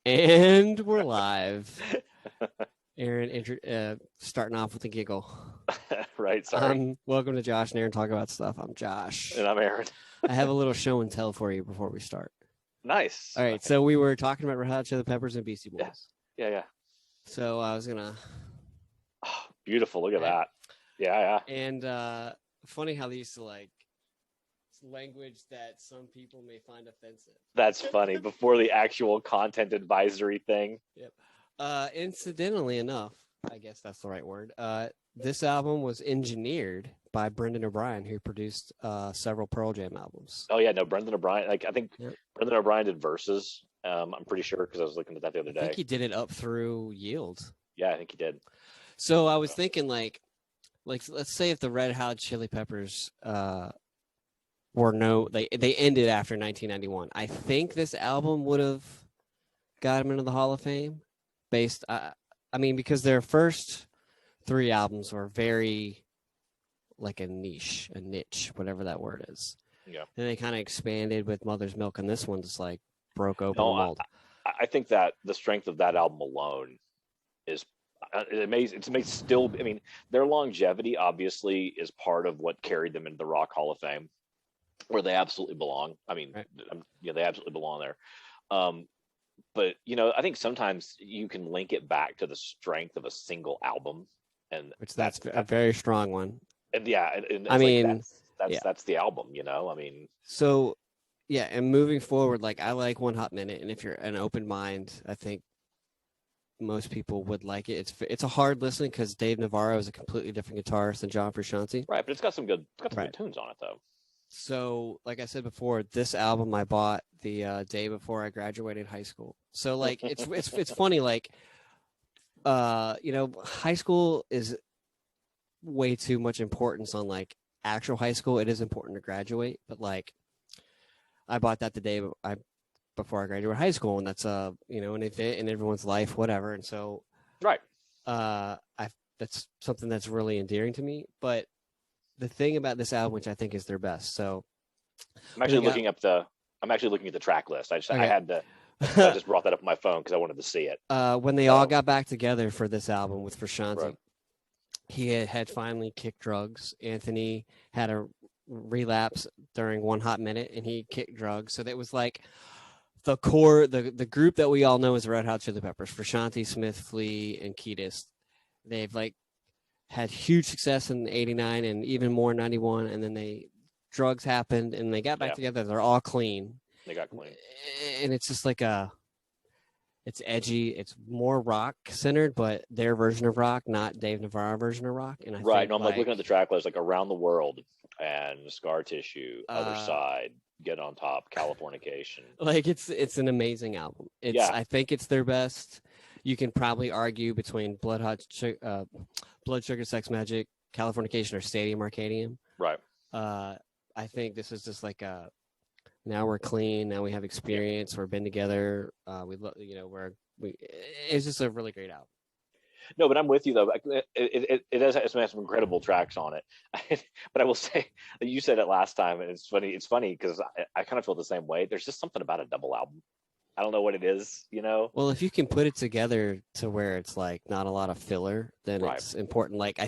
And we're live. Aaron, starting off with a giggle. Right. Sorry. Welcome to Josh and Aaron Talk About Stuff. I'm Josh. And I'm Aaron. I have a little show and tell for you before we start. Nice. All right, Okay. so we were talking about Red Hot Chili Peppers and Beastie Yeah. Boys. Yeah. So I was gonna. Oh, beautiful. Look at Right. that. Yeah. And funny how they used to like language that some people may find offensive. That's funny. Before the actual content advisory thing. Yep. Incidentally enough, I guess that's the right word. This album was engineered by Brendan O'Brien, who produced several Pearl Jam albums. Oh yeah, no, Brendan O'Brien. Like I think Yep. Brendan O'Brien did verses. I'm pretty sure because I was looking at that the other I day. think he did it up through Yield. Yeah, I think he did. So I was thinking, like let's say if the Red Hot Chili Peppers they ended after 1991. I think this album would have got them into the Hall of Fame, because their first three albums were very like a niche, whatever that word is. Yeah. And they kind of expanded with Mother's Milk, and this one just like broke open the No, mold. I think that the strength of that album alone is amazing. It's amazing. Still, I mean, their longevity obviously is part of what carried them into the Rock Hall of Fame, where they absolutely belong. I mean, Right. Yeah, they absolutely belong there. But I think sometimes you can link it back to the strength of a single album, and That's a very strong one. And yeah, and I mean, that's the album. I mean, so yeah, and moving forward, like I like One Hot Minute, and if you're an open mind, I think most people would like it. It's a hard listen because Dave Navarro is a completely different guitarist than John Frusciante. right, but it's got some good tunes on it though. So, like I said before, this album I bought the day before I graduated high school. So, like, it's funny, like, high school is way too much importance on like actual high school. It is important to graduate, but like, I bought that the day before I graduated high school, and that's an event in everyone's life, whatever. And so, right, that's something that's really endearing to me. But the thing about this album, which I think is their best, so I'm actually looking at the track list. I just brought that up on my phone because I wanted to see it. When they all got back together for this album with Frusciante, right. He had finally kicked drugs. Anthony had a relapse during One Hot Minute, and he kicked drugs. So that was like the core, the group that we all know as the Red Hot Chili Peppers: Frusciante, Smith, Flea, and Kiedis. They've like had huge success in '89 and even more in '91, and then drugs happened and they got back together. They're all clean. They got clean, and it's just like it's edgy. It's more rock centered, but their version of rock, not Dave Navarro version of rock. And I'm like looking at the track list, like Around the World and Scar Tissue, Other Side, Get on Top, Californication. Like it's an amazing album. I think it's their best. You can probably argue between Blood Sugar Sex Magic, Californication, or Stadium Arcadium. Right. I think this is just like now we're clean. Now we have experience. We're been together. It's just a really great album. No, but I'm with you though. It has some incredible tracks on it. But I will say, you said it last time, and it's funny. It's funny because I kind of feel the same way. There's just something about a double album. I don't know what it is, Well, if you can put it together to where it's like not a lot of filler, then it's important. Like I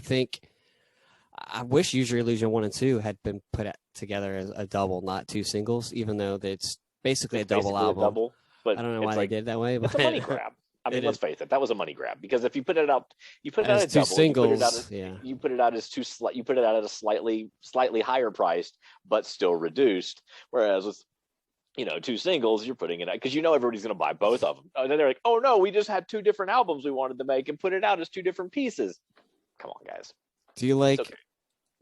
wish Use Your Illusion 1 and 2 had been put together as a double, not two singles, even though it's basically a double album. But I don't know why they did it that way. But it's a money grab. I mean, let's face it, that was a money grab because if you put it out, you put it as out as two double, singles, you put it out as you put it out at a slightly higher priced, but still reduced. Whereas with two singles, you're putting it out because everybody's going to buy both of them. And then they're like, oh no, we just had two different albums we wanted to make and put it out as two different pieces. Come on, guys. Do you like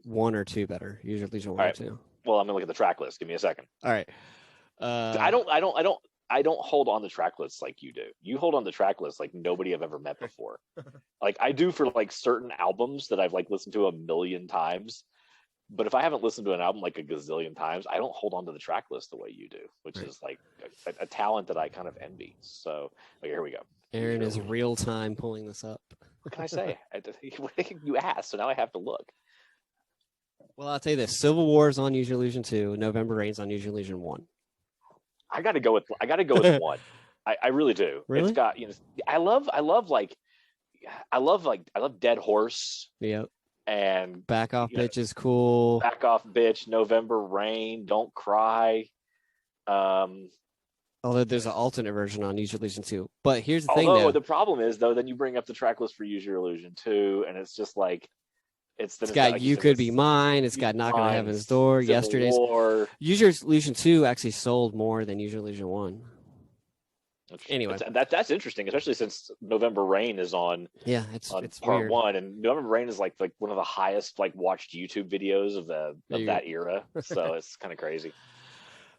one or two better? Use Your Illusion 1 or 2. Well, I'm gonna look at the track list. Give me a second. All right. I don't hold on the track lists like you do. You hold on the track list like nobody I've ever met before. Like I do for like certain albums that I've like listened to a million times. But if I haven't listened to an album like a gazillion times, I don't hold on to the track list the way you do, which is like a talent that I kind of envy. So here we go. Aaron is real time pulling this up. What can I say? You asked, so now I have to look. Well, I'll tell you this: Civil War is on Use Your Illusion 2. November Rain's on Use Your Illusion 1. I got to go with one. I really do. It's Really? got, I love Dead Horse Yep. and Back off, you know bitch is cool. Back Off Bitch, November Rain, Don't Cry. Um, Although there's an alternate version on Use Your Illusion too. But here's the thing, Although though. the problem is though, then you bring up the track list for Use Your Illusion too, and it's just like It's it's got got like you You said, Could Be this Mine. It's Use got Knocking on Mine, Heaven's Door. Civil Yesterday's War. Use Your Illusion 2 actually sold more than Use Your Illusion 1. Anyway, That's interesting, especially since November Rain is yeah, on it's part weird. one, and November Rain is like one of the highest like watched YouTube videos of You, that era. So it's kind of crazy.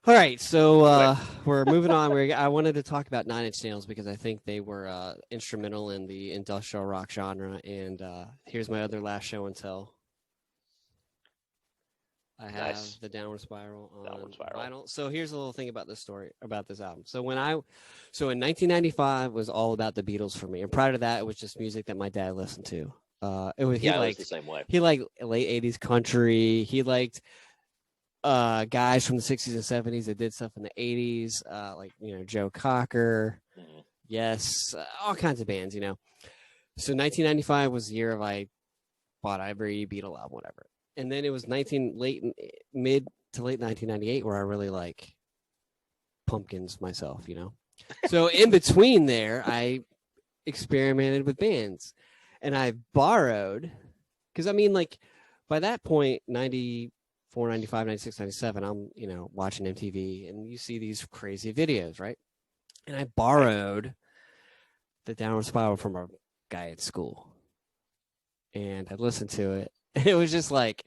all right, so Anyway, we're moving on. I wanted to talk about Nine Inch Nails because I think they were instrumental in the industrial rock genre. And here's my other last show and tell. I have nice. the Downward Spiral on Downward Spiral. vinyl. So here's a little thing about this story about this album. So in 1995 was all about the Beatles for me, and prior to that, it was just music that my dad listened to. It was It was the same way. he liked late 80s country. He liked guys from the 60s and 70s that did stuff in the 80s, like Joe Cocker, Mm-hmm. yes, all kinds of bands. So 1995 was the year of I bought every Beatle album, whatever. And then it was mid to late 1998 where I really like Pumpkins myself, So in between there, I experimented with bands, and I borrowed, because I mean, like, by that point, 94, 95, 96, 97, I'm, watching MTV, and you see these crazy videos, right? And I borrowed the Downward Spiral from a guy at school, and I listened to it. It was just like,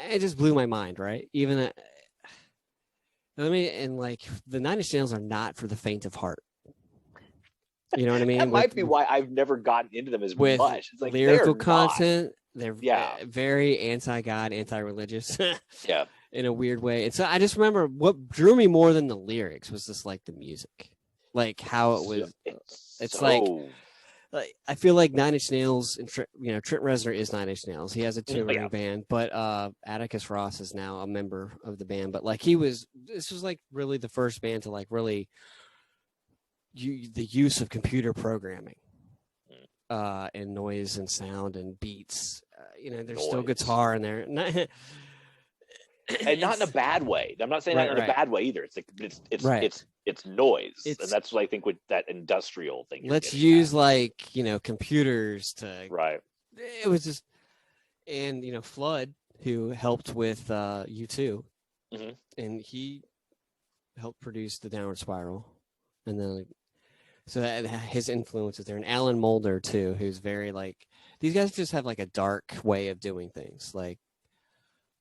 it just blew my mind, right? Even like the Nine Inch Nails are not for the faint of heart. You know what I mean? That might be why I've never gotten into them as with much. It's like lyrical content, they're Yeah. very anti-God, anti-religious. Yeah. In a weird way. And so I just remember what drew me more than the lyrics was just like the music, like how it was. It's like I feel like Nine Inch Nails and Trent Reznor is Nine Inch Nails. He has a touring band, but Atticus Ross is now a member of the band. But like this was like really the first band to like really the use of computer programming and noise and sound and beats. There's still guitar in there. And not in a bad way. I'm not saying that in a bad way either. It's like it's noise, and that's what I think with that industrial thing. Let's use computers to. Right. It was just, and Flood, who helped with U2, mm-hmm. and he helped produce the Downward Spiral, and then so that his influences there, and Alan Moulder too, who's very like these guys just have like a dark way of doing things, like.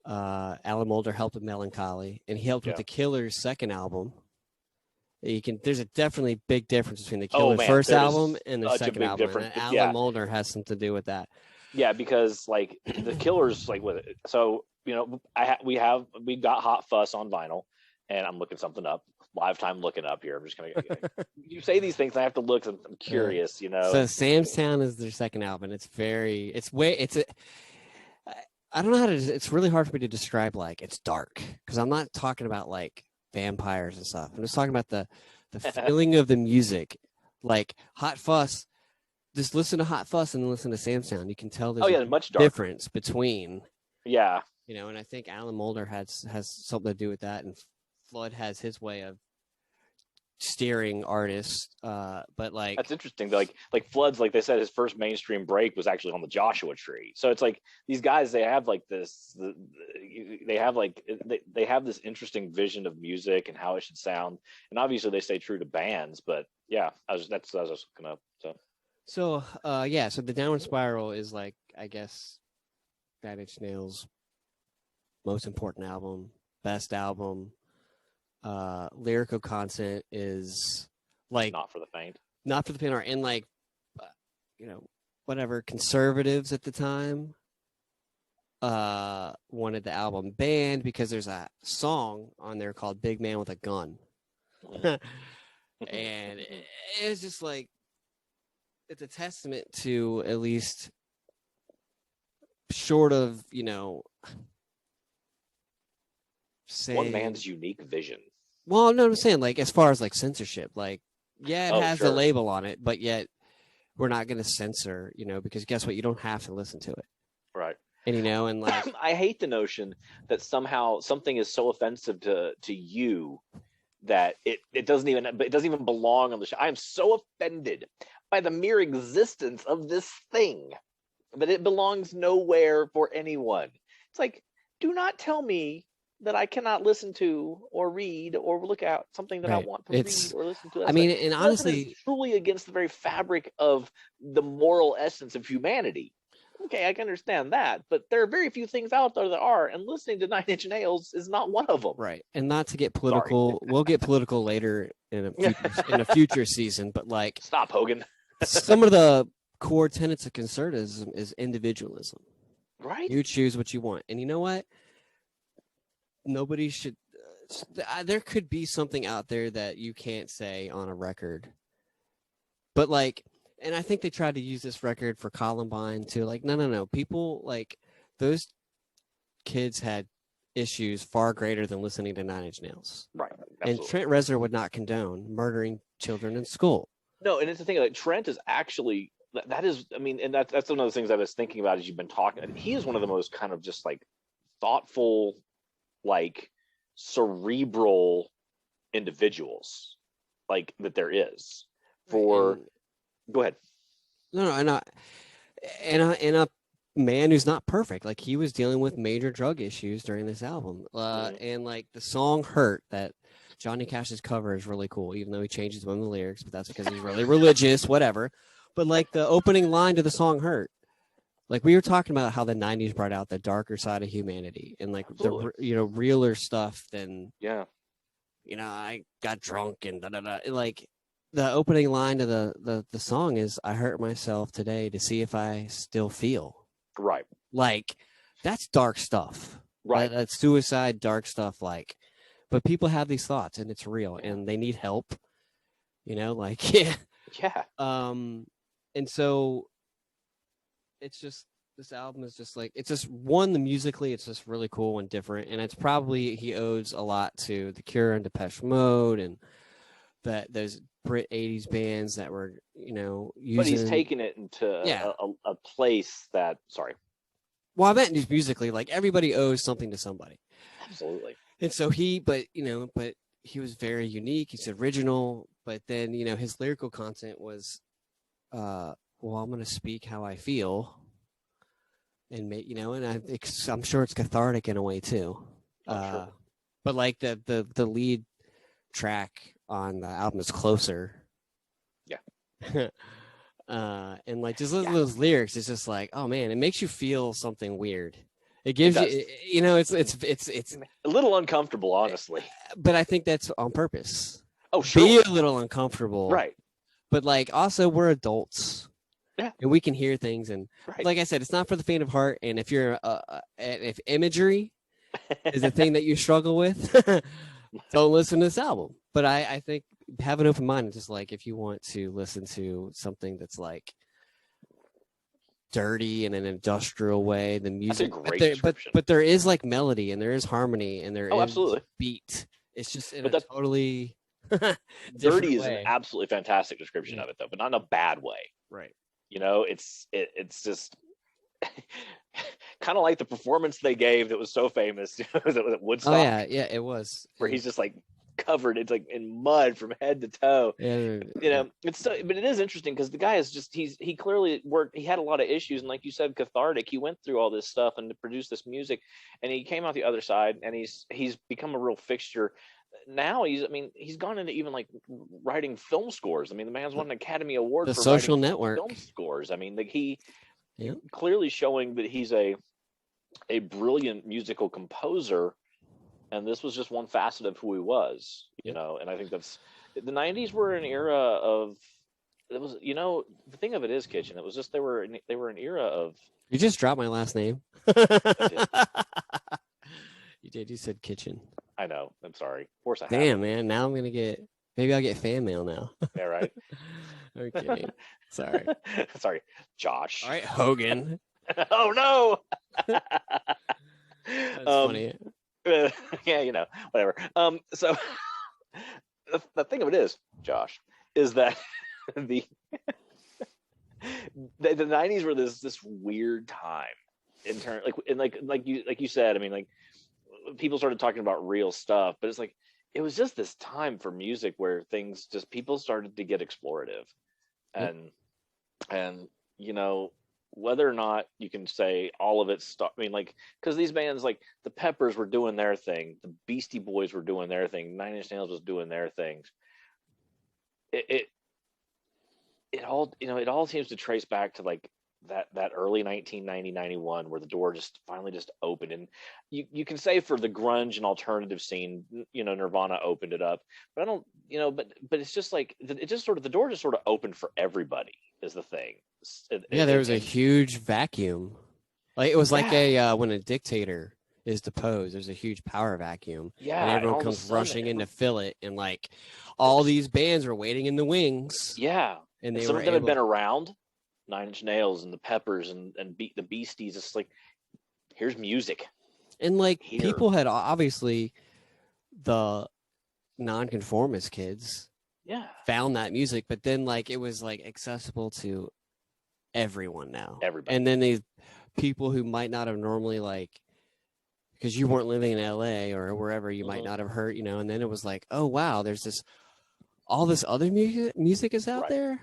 Alan Moulder helped with Melancholy, and he helped with the Killers' second album. There's a definitely big difference between the Killers' first album and their second album. And Alan Moulder has something to do with that. Yeah, because like the Killers, like with it. So we got Hot Fuss on vinyl, and I'm looking something up. Live time looking up here. I'm just gonna. You say these things, I have to look. I'm curious, So Sam's Town is their second album. I don't know how to. It's really hard for me to describe. Like it's dark because I'm not talking about like vampires and stuff. I'm just talking about the feeling of the music. Like Hot Fuss. Just listen to Hot Fuss and then listen to Sam's Town. You can tell there's a much difference between. Yeah. And I think Alan Moulder has something to do with that, and Flood has his way of steering artists. But like that's interesting. Like Flood's, like they said, his first mainstream break was actually on the Joshua Tree. So it's like these guys, they have like this, they have this interesting vision of music and how it should sound, and obviously they stay true to bands. But yeah, that's what I was gonna. So the Downward Spiral is like, I guess, Nine Inch Nails' most important album, best album. Lyrical content is like not for the faint, and like whatever conservatives at the time wanted the album banned because there's a song on there called Big Man with a Gun. And it's just like it's a testament to, at least short of one man's unique vision. Well, no, I'm saying like as far as like censorship, like yeah, it Oh, has the sure. label on it, but yet we're not going to censor, because guess what? You don't have to listen to it, Right. and and like I hate the notion that somehow something is so offensive to you that it doesn't even belong on the show. I am so offended by the mere existence of this thing that it belongs nowhere for anyone. It's like, do not tell me that I cannot listen to or read or look at something that I right. want to read It's, or listen to. I That's like mean, and unless it is honestly, truly against the very fabric of the moral essence of humanity. Okay, I can understand that, but there are very few things out there that are, and listening to Nine Inch Nails is not one of them. right, and not to get Sorry. political, we'll get political later in a future season, but like Stop, Hogan. some of the core tenets of conservatism is individualism. Right? You choose what you want, and you know what? Nobody should. There could be something out there that you can't say on a record, but like, and I think they tried to use this record for Columbine too. Like, no, no, no. People like those kids had issues far greater than listening to Nine Inch Nails. Right. And Absolutely. Trent Reznor would not condone murdering children in school. No, and it's the thing like Trent is actually that is, I mean, and that's one of the things I was thinking about as you've been talking. He is one of the most kind of just like thoughtful, like cerebral individuals like that there is. Right. For And go ahead. no, no, and a man who's not perfect. Like he was dealing with major drug issues during this album. Mhm. And like the song "Hurt" that Johnny Cash's cover is really cool, even though he changes one of the lyrics, but that's because he's really religious, whatever. But like the opening line to the song "Hurt," like we were talking about how the '90s brought out the darker side of humanity and like Absolutely. the realer stuff than Yeah. I got drunk and da da da. Like the opening line to the song is "I hurt myself today to see if I still feel." Right. Like that's dark stuff. Right. That's suicide, dark stuff. Like, but people have these thoughts and it's real Yeah. and they need help. Like yeah. Yeah. Um, and so it's just this album is just like it's just one the musically it's just really cool and different and it's probably he owes a lot to the Cure and Depeche Mode and that those Brit '80s bands that were But he's using taken it into yeah. a place that sorry. Well, I meant just musically like everybody owes something to somebody. Absolutely. And so but he was very unique. He's original, but then his lyrical content was, well, I'm going to speak how I feel, and and I'm sure it's cathartic in a way too. Oh, sure. But like the lead track on the album is Closer. Yeah. And like just Yeah. those lyrics, it's just like, oh man, it makes you feel something weird. It It gives does. it's A little uncomfortable, honestly. but I think that's on purpose. Oh, Be sure. a little uncomfortable, Right. but like also we're adults Yeah. and we can hear things. And Right. like I said, it's not for the faint of heart. And if you're if imagery is a thing that you struggle with, don't listen to this album. But I think have an open mind. Just like if you want to listen to something that's like dirty in an industrial way, the That's a music, great description. but there is like melody and there is harmony and there Oh, is absolutely. beat. It's just in But a that totally dirty is way. an absolutely fantastic description of it, though, but not in a bad way. Right. It's just kind of like the performance they gave that was so famous. Was it Woodstock? Oh yeah, it was. Where he's just like covered, it's like in mud from head to toe. Yeah, It's so, but it is interesting because the guy is just he clearly worked. He had a lot of issues, and like you said, cathartic. He went through all this stuff and to produce this music, and he came out the other side, and he's become a real fixture. Now he's gone into even like writing film scores. I mean, the man's won an Academy Award The for Social writing Network. film scores. I mean, like he Yeah. clearly showing that he's a brilliant musical composer, and this was just one facet of who he was. And I think that's the '90s were an era of it was the thing of it is, Kitchen, it was just they were an era of You just dropped my last name. I did. You did. You said Kitchen. I know, I'm sorry, of course I Damn, have. man. Now I'm gonna get. Maybe I'll get fan mail now. Yeah, right. I'm kidding. Sorry. Sorry, Josh. All right, Hogan. Oh no. That's funny. Yeah, whatever. So The thing of it is, Josh, is that the the 90s were this weird time in turn, like you said. I mean, like, people started talking about real stuff, but it's like it was just this time for music where things just people started to get explorative, Yep. and and you know, whether or not you can say all of it stuff. I mean, like, because these bands like the Peppers were doing their thing, the Beastie Boys were doing their thing, Nine Inch Nails was doing their things. It it all, it all seems to trace back to like that early 1990 91, where the door just finally just opened. And you can say for the grunge and alternative scene, Nirvana opened it up, but I don't, but it's just like it just sort of, the door just sort of opened for everybody is the thing. Yeah, there was a And huge vacuum. Like it was like yeah, a when a dictator is deposed, there's a huge power vacuum, and yeah, and everyone all of a comes sudden rushing in to every, fill it, and like there all was, these bands were waiting in the wings, yeah, and and they some were of them had able. been around, Nine Inch Nails and the Peppers and the Beasties. It's like, here's music And like here. people had obviously the nonconformist kids Yeah, found that music, but then like it was like accessible to everyone now. And everybody. then these people who might not have normally like because you weren't living in LA or wherever you might Hmm. not have heard, and then it was like, oh wow, there's this all this other music is out Right. there.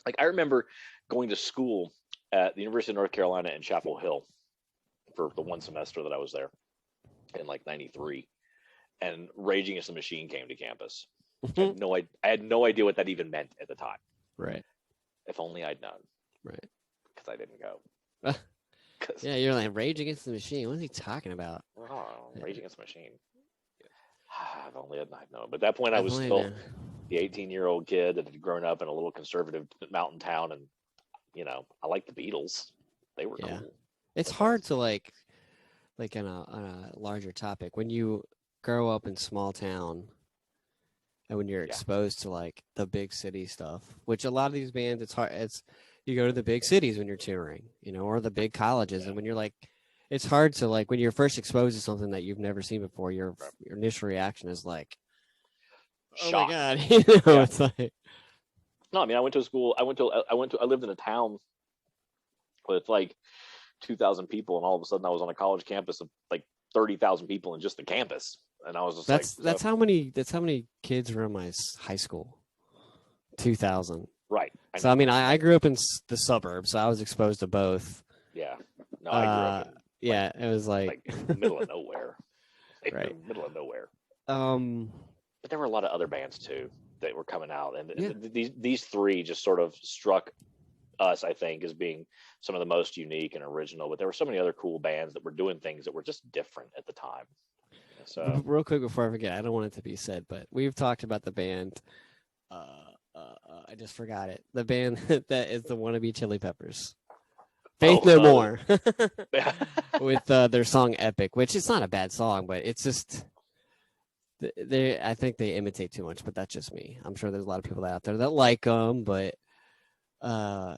Like, I remember going to school at the University of North Carolina in Chapel Hill for the one semester that I was there in like '93, and Rage Against the Machine came to campus. I had no idea what that even meant at the time. Right. If only I'd known, Right. because I didn't go. Because Yeah, you're like Rage Against the Machine. What is he talking about? oh, Rage Against the Machine. If only I'd known. But at that point, I I've was only still known. the 18-year-old kid that had grown up in a little conservative mountain town, and I liked the Beatles. They were Yeah, cool. it's hard to like on a larger topic when you grow up in small town and when you're Yeah, exposed to like the big city stuff, which a lot of these bands, it's hard. It's you go to the big cities when you're touring, or the big colleges, yeah, and when you're like, it's hard to like when you're first exposed to something that you've never seen before. Your right. your initial reaction is like, oh my Shock. god, Yeah. it's like No, I mean, I went to school. I lived in a town with like 2,000 people, and all of a sudden I was on a college campus of like 30,000 people in just the campus, and I was just like, that's how many kids were in my high school, 2,000. right. I So I know. mean, I grew up in the suburbs, so I was exposed to both. Yeah. No, I grew up Uh, in like yeah, it was like like middle of nowhere, like right. middle of nowhere. Um, But there were a lot of other bands too that were coming out, and, yeah, these three just sort of struck us, I think, as being some of the most unique and original. But there were so many other cool bands that were doing things that were just different at the time. So real quick before I forget, I don't want it to be said, but we've talked about the band. I just forgot it. The band that is the wannabe Chili Peppers, oh, Faith No More, yeah. with their song "Epic," which is not a bad song, but it's just they. I think they imitate too much, but that's just me. I'm sure there's a lot of people out there that like them, uh,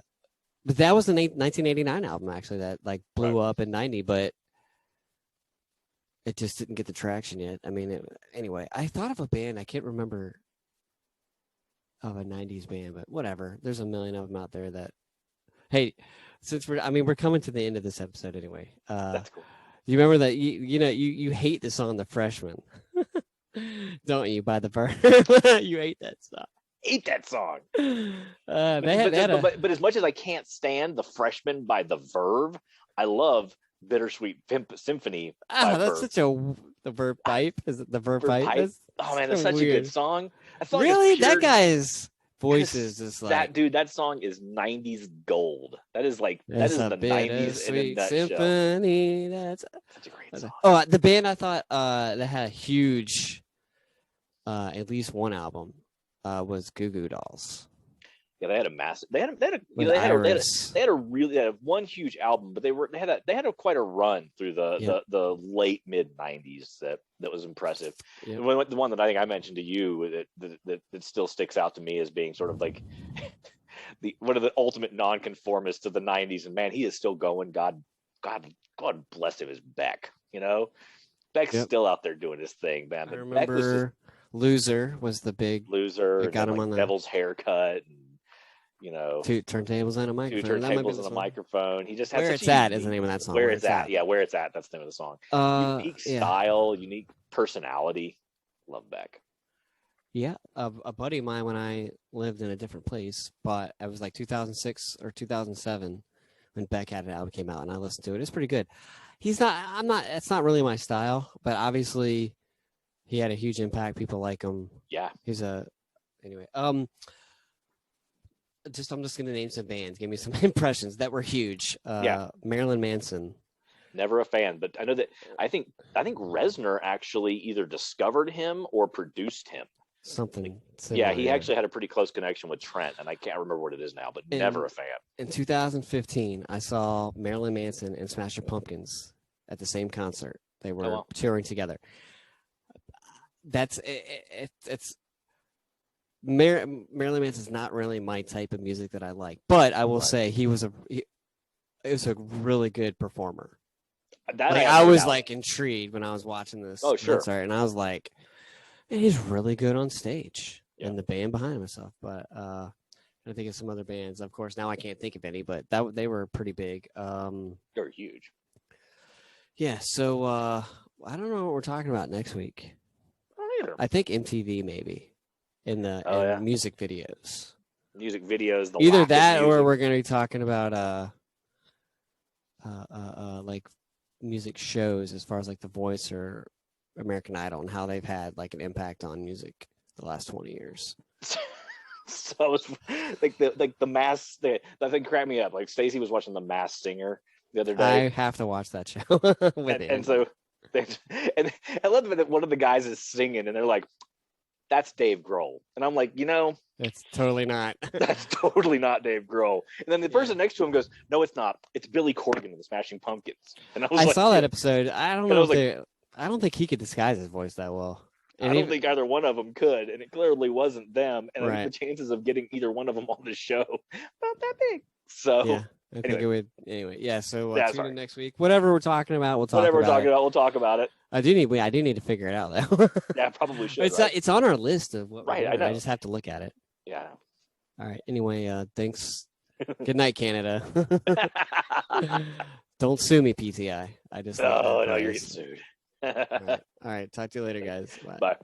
but that was the 1989 album actually that like Right. blew up in '90, but it just didn't get the traction yet. I mean, anyway, I thought of a band. I can't remember of a 90s band, but whatever. There's a million of them out there that, hey, since we're coming to the end of this episode anyway. That's cool. You remember that you hate the song "The Freshman," don't you? By the Bird, you hate that song. Hate that song. They had But as much as I can't stand The Freshman by The Verve, I love Bittersweet Symphony by that's Verve. such a the Verb pipe. Is it the Verb Verve pipe? Pipe. That's Oh man, so that's such a good weird. song. That song is Really, that pure. guy's That voice is is just that like dude. That song is '90s gold. That is like that it's is a the '90s in a bittersweet nutshell. symphony. Such a great song. Oh, the band I thought that had a huge, at least one album, was Goo Goo Dolls Yeah, they had a massive. with Iris. They had one huge album, but they had quite a run through Yep, the late mid '90s that was impressive. yep, The one that I think I mentioned to you that still sticks out to me as being sort of like the one of the ultimate nonconformists to the '90s, and man, he is still going. God bless him, is Beck. Beck's yep. still out there doing his thing, man. I But Beck was just remember Loser was the big. Loser, It and got then him like on the Devil's Haircut, and two turntables and a two microphone. That might be turntables the and a song. microphone. He just had Where such It's a At is the unique name of that song. Where It's At. Yeah, Where It's At. That's the name of the song. Unique Yeah. style, unique personality. Love Beck. Yeah, a buddy of mine when I lived in a different place, but it was like 2006 or 2007 when Beck had an album came out, and I listened to it. It's pretty good. He's not. I'm not. It's not really my style, but obviously he had a huge impact. People like him. Yeah. He's a anyway. I'm just gonna name some bands. Give me some impressions that were huge. Yeah. Marilyn Manson. Never a fan, but I know that I think Reznor actually either discovered him or produced him. Something. Yeah, Similar, he actually had a pretty close connection with Trent, and I can't remember what it is now, but never a fan. In 2015, I saw Marilyn Manson and Smashing Pumpkins at the same concert. They were touring together. That's it's Marilyn Manson's not really my type of music that I like, but I will say he was a really good performer. I was like intrigued when I was watching this concert, and I was like, man, he's really good on stage. Yeah. And the band behind him and stuff. But I think of some other bands. Of course, now I can't think of any, but they were pretty big. They're huge. Yeah, so I don't know what we're talking about next week. I don't either. I think MTV maybe in the music videos. Music videos. Either that or we're going to be talking about like music shows as far as like The Voice or American Idol and how they've had like an impact on music the last 20 years. So it's like the Mass. That thing cracked me up. Like Stacey was watching The Masked Singer the other day. I have to watch that show and so and I love that one of the guys is singing and they're like, "That's Dave Grohl," and I'm like, it's totally not. That's totally not Dave Grohl. And then the person next to him goes, "No, it's not. It's Billy Corgan of the Smashing Pumpkins." And I saw that episode. I don't know I don't think he could disguise his voice that well. And I don't think either one of them could, and it clearly wasn't them. And I think the chances of getting either one of them on the show not that big. So yeah, I think it would anyway. Yeah, so tune in next week. Whatever we're talking about, we'll talk about it. We'll talk about it. I do need to figure it out though. Yeah, probably should. It's on our list of what. Right, I know. I just have to look at it. Yeah. All right. Anyway, thanks. Good night, Canada. Don't sue me, PTI. I just. No, you're getting sued. All right. Talk to you later, guys. Bye. Bye.